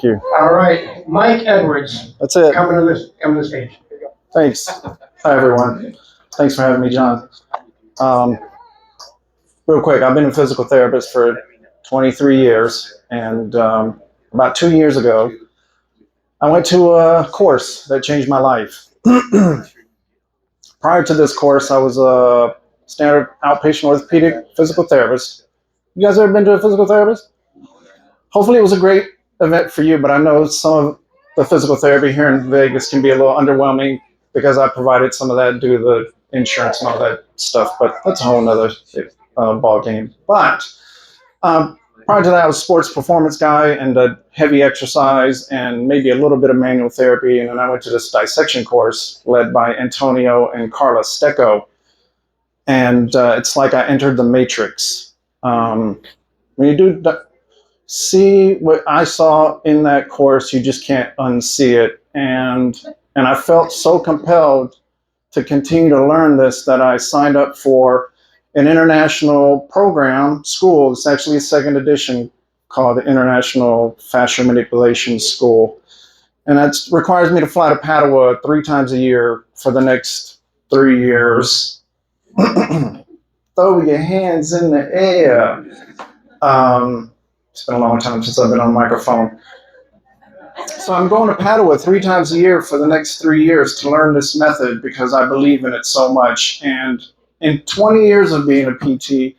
Thank you. All right, Mike Edwards. That's it. Come to the stage. Thanks. Hi, everyone. Thanks for having me, John. Real quick, I've been a physical therapist for 23 years, and about 2 years ago, I went to a course that changed my life. Prior to this course, I was a standard outpatient orthopedic physical therapist. You guys ever been to a physical therapist? Hopefully it was a great event for you, but I know some of the physical therapy here in Vegas can be a little underwhelming because I provided some of that due to the insurance and all that stuff, but that's a whole nother ball game. But prior to that, I was a sports performance guy and a heavy exercise and maybe a little bit of manual therapy. And then I went to this dissection course led by Antonio and Carla Stecco. And it's like I entered the matrix. When you do see what I saw in that course, you just can't unsee it. And I felt so compelled to continue to learn this that I signed up for an international program school. It's actually a second edition called the International Fascia Manipulation School. And that requires me to fly to Padua 3 times a year for the next 3 years. Throw your hands in the air. It's been a long time since I've been on a microphone. So I'm going to Padua 3 times a year for the next 3 years to learn this method because I believe in it so much. And in 20 years of being a PT,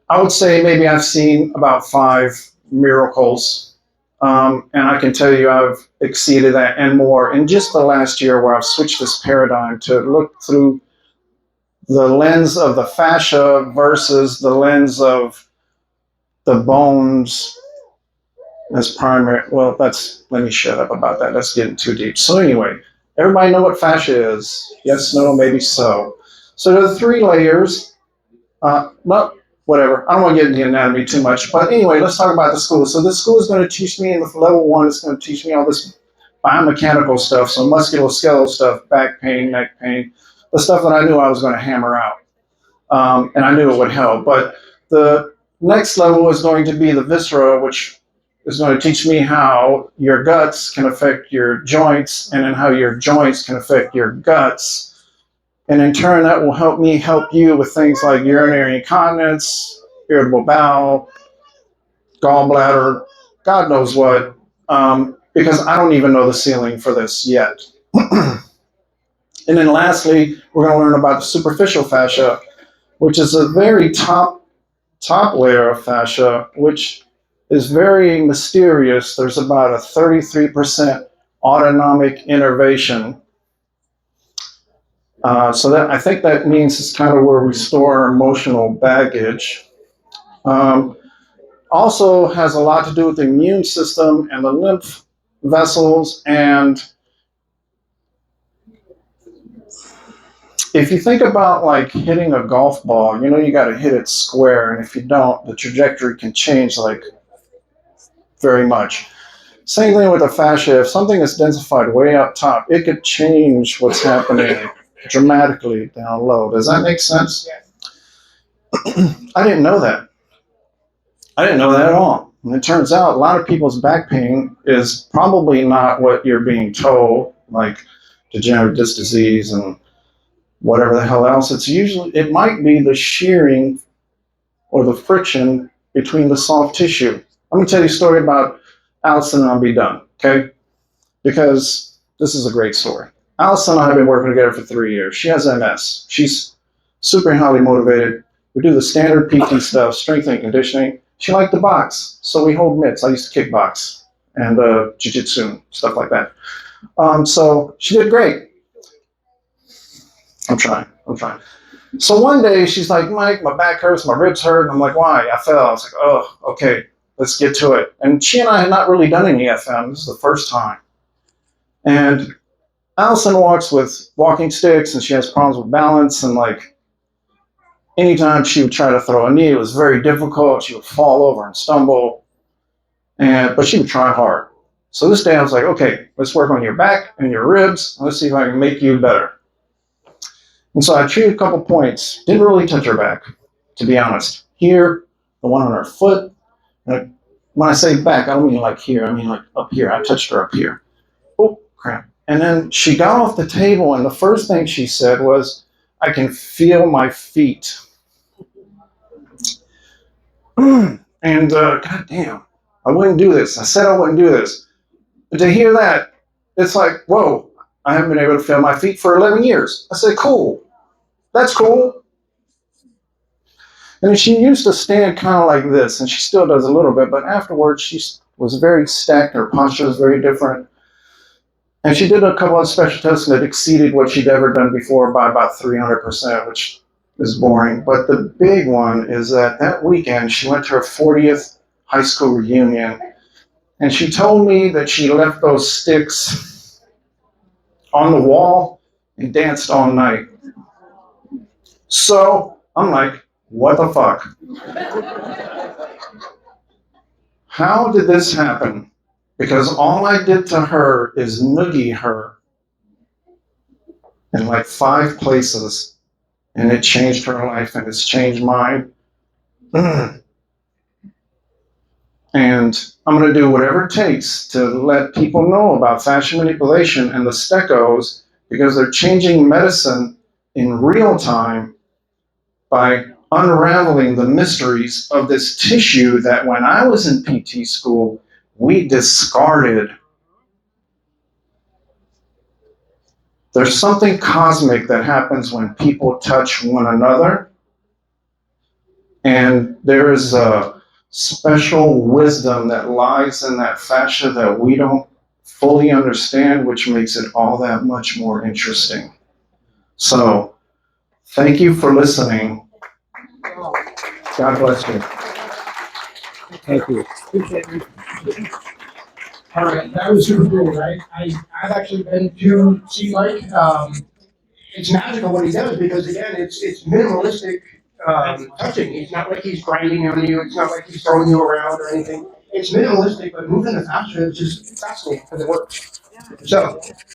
I would say maybe I've seen about 5 miracles. And I can tell you I've exceeded that and more in just the last year where I've switched this paradigm to look through the lens of the fascia versus the lens of the bones as primary. Well, let me shut up about that. That's getting too deep. So anyway, everybody know what fascia is? Yes, no, maybe so. So there are 3 layers. Well, whatever. I don't want to get into the anatomy too much. But anyway, let's talk about the school. So this school is going to teach me in level 1, it's going to teach me all this biomechanical stuff, so musculoskeletal stuff, back pain, neck pain, the stuff that I knew I was going to hammer out. And I knew it would help. But the next level is going to be the viscera, which is going to teach me how your guts can affect your joints, and then how your joints can affect your guts. And in turn, that will help me help you with things like urinary incontinence, irritable bowel, gallbladder, God knows what, because I don't even know the ceiling for this yet. And then lastly, we're going to learn about the superficial fascia, which is a very top layer of fascia, which is very mysterious. There's about a 33% autonomic innervation. So that I think that means it's kind of where we store our emotional baggage. Also has a lot to do with the immune system and the lymph vessels. And if you think about like hitting a golf ball, you know you got to hit it square, and if you don't, the trajectory can change like very much. Same thing with the fascia. If something is densified way up top, it could change what's happening dramatically down low. Does that make sense? I didn't know that. I didn't know that at all. And it turns out a lot of people's back pain is probably not what you're being told, like degenerative disc disease and whatever the hell else. It might be the shearing or the friction between the soft tissue. I'm going to tell you a story about Allison and I'll be done, okay? Because this is a great story. Allison and I have been working together for 3 years. She has MS. She's super highly motivated. We do the standard PT stuff, strength and conditioning. She liked to box, so we hold mitts. I used to kickbox and jiu-jitsu, stuff like that. So she did great. I'm trying. So one day she's like, Mike, my back hurts, my ribs hurt. And I'm like, why? I fell. I was like, oh, okay, let's get to it. And she and I had not really done any FM. This is the first time. And Allison walks with walking sticks, and she has problems with balance. And like anytime she would try to throw a knee, it was very difficult. She would fall over and stumble. But she would try hard. So this day I was like, okay, let's work on your back and your ribs. Let's see if I can make you better. And so I treated a couple points. Didn't really touch her back, to be honest. Here, the one on her foot, and When I say back, I don't mean like here. I mean like up here. I touched her up here. Oh, crap. And then she got off the table, and the first thing she said was, I can feel my feet. And goddamn, I wouldn't do this. I said I wouldn't do this. But to hear that, it's like, whoa, I haven't been able to feel my feet for 11 years. I said, cool. That's cool. And she used to stand kind of like this, and she still does a little bit, but afterwards she was very stacked. Her posture was very different. And she did a couple of special tests that exceeded what she'd ever done before by about 300%, which is boring. But the big one is that weekend she went to her 40th high school reunion, and she told me that she left those sticks on the wall and danced all night. So I'm like, what the fuck? How did this happen? Because all I did to her is noogie her in like 5 places, and it changed her life, and it's changed mine. And I'm going to do whatever it takes to let people know about fascia manipulation and the stechos, because they're changing medicine in real time by unraveling the mysteries of this tissue that when I was in PT school, we discarded. There's something cosmic that happens when people touch one another, and there is a special wisdom that lies in that fascia that we don't fully understand, which makes it all that much more interesting. So, thank you for listening. God bless you. Thank you. All right, that was super cool, right? I've actually been to see Mike. It's magical what he does because again, it's minimalistic touching. It's not like he's grinding on you. It's not like he's throwing you around or anything. It's minimalistic, but moving the fascia is just fascinating because it works. So